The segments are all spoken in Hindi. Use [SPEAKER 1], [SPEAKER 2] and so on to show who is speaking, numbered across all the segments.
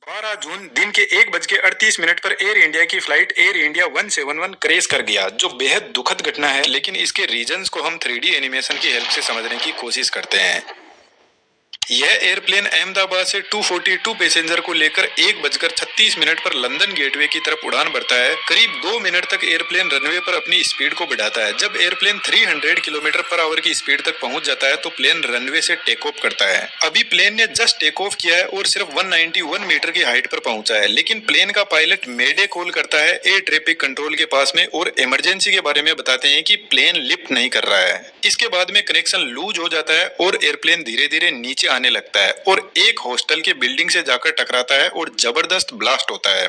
[SPEAKER 1] 12 जून दिन के 1:38 पर एयर इंडिया की फ्लाइट एयर इंडिया 171 क्रैश कर गया, जो बेहद दुखद घटना है। लेकिन इसके रीजंस को हम 3D एनिमेशन की हेल्प से समझने की कोशिश करते हैं। यह एयरप्लेन अहमदाबाद से 242 पैसेंजर को लेकर 1:36 पर लंदन गेटवे की तरफ उड़ान भरता है। करीब 2 मिनट तक एयरप्लेन रनवे पर अपनी स्पीड को बढ़ाता है। जब एयरप्लेन 300 किलोमीटर पर आवर की स्पीड तक पहुंच जाता है तो प्लेन रनवे से टेक ऑफ करता है। अभी प्लेन ने जस्ट टेक ऑफ किया है और सिर्फ 191 मीटर की हाइट पर पहुंचा है, लेकिन प्लेन का पायलट मेडे कॉल करता है एयर ट्रैफिक कंट्रोल के पास में और इमरजेंसी के बारे में बताते हैं कि प्लेन लिफ्ट नहीं कर रहा है। इसके बाद में कनेक्शन लूज हो जाता है और एयरप्लेन धीरे धीरे नीचे आने लगता है और एक हॉस्टल के बिल्डिंग से जाकर टकराता है और जबरदस्त ब्लास्ट होता है।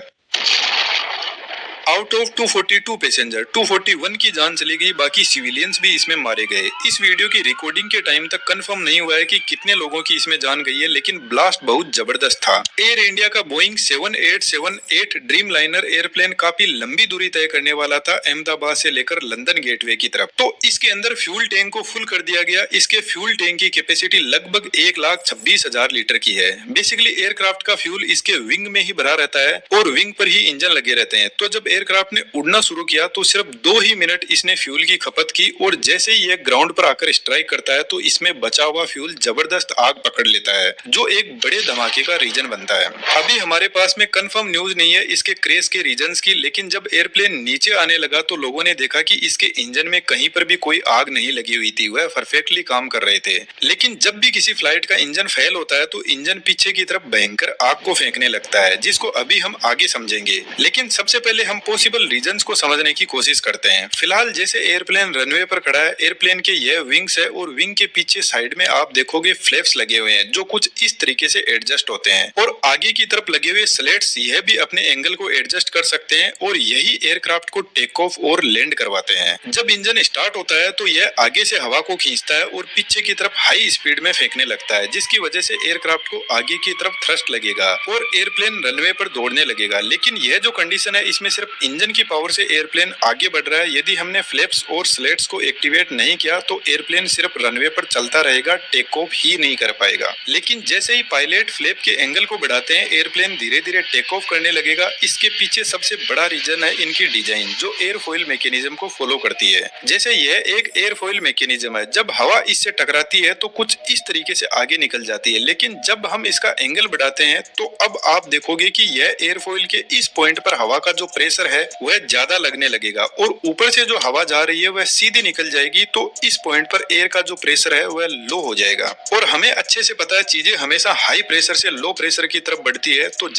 [SPEAKER 1] आउट ऑफ 242 पैसेंजर 241 की जान चली गई, बाकी सिविलियंस भी इसमें मारे गए। इस वीडियो की रिकॉर्डिंग के टाइम तक कंफर्म नहीं हुआ है कि कितने लोगों की इसमें जान गई है, लेकिन ब्लास्ट बहुत जबरदस्त था। एयर इंडिया का बोइंग 7878 ड्रीम लाइनर एयरप्लेन काफी लंबी दूरी तय करने वाला था, अहमदाबाद से लेकर लंदन गेटवे की तरफ। तो इसके अंदर फ्यूल टैंक को फुल कर दिया गया। इसके फ्यूल टैंक की कैपेसिटी लगभग 1,26,000 लीटर की है। बेसिकली एयरक्राफ्ट का फ्यूल इसके विंग में ही भरा रहता है और विंग पर ही इंजन लगे रहते हैं। तो जब एयरक्राफ्ट ने उड़ना शुरू किया तो सिर्फ 2 ही मिनट इसने फ्यूल की खपत की और जैसे ही यह ग्राउंड पर आकर स्ट्राइक करता है तो इसमें बचा हुआ फ्यूल जबरदस्त आग पकड़ लेता है, जो एक बड़े धमाके का रीजन बनता है। अभी हमारे पास में कंफर्म न्यूज नहीं है इसके क्रैश के रीजंस की, लेकिन जब एयरप्लेन नीचे आने लगा तो लोगों ने देखा कि इसके इंजन में कहीं पर भी कोई आग नहीं लगी हुई थी, वह परफेक्टली काम कर रहे थे। लेकिन जब भी किसी फ्लाइट का इंजन फेल होता है तो इंजन पीछे की तरफ भयंकर आग को फेंकने लगता है, जिसको अभी हम आगे समझेंगे। लेकिन सबसे पहले हम पॉसिबल रीजंस को समझने की कोशिश करते हैं। फिलहाल जैसे एयरप्लेन रनवे पर खड़ा है, एयरप्लेन के यह विंग्स है और विंग के पीछे साइड में आप देखोगे फ्लैप्स लगे हुए हैं, जो कुछ इस तरीके से एडजस्ट होते हैं और आगे की तरफ लगे हुए स्लेट्स यह भी अपने एंगल को एडजस्ट कर सकते हैं और यही एयरक्राफ्ट को टेक ऑफ और लैंड करवाते हैं। जब इंजन स्टार्ट होता है तो यह आगे से हवा को खींचता है और पीछे की तरफ हाई स्पीड में फेंकने लगता है, जिसकी वजह से एयरक्राफ्ट को आगे की तरफ थ्रस्ट लगेगा और एयरप्लेन रनवे पर दौड़ने लगेगा। लेकिन यह जो कंडीशन है इसमें सिर्फ इंजन की पावर से एयरप्लेन आगे बढ़ रहा है। यदि हमने फ्लैप्स और स्लेट्स को एक्टिवेट नहीं किया तो एयरप्लेन सिर्फ रनवे पर चलता रहेगा, टेक ऑफ ही नहीं कर पाएगा। लेकिन जैसे ही पायलट फ्लैप के एंगल को बढ़ाते हैं एयरप्लेन धीरे धीरे टेक ऑफ करने लगेगा। इसके पीछे सबसे बड़ा रीजन है इनकी डिजाइन, जो एयरफॉइल मैकेनिज्म को फॉलो करती है। जैसे यह एक एयरफॉइल मैकेनिज्म है, जब हवा इससे टकराती है तो कुछ इस तरीके से आगे निकल जाती है, लेकिन जब हम इसका एंगल बढ़ाते हैं तो अब आप देखोगे कि यह एयरफॉइल के इस पॉइंट पर हवा का जो प्रेशर है वह ज्यादा लगने लगेगा और ऊपर से जो हवा जा रही है वह सीधी निकल जाएगी। तो इस पॉइंट पर एयर का जो प्रेशर है वह लो हो जाएगा और हमें अच्छे से पता है चीजें हमेशा हाई प्रेशर से लो प्रेशर की तरफ बढ़ती है। तो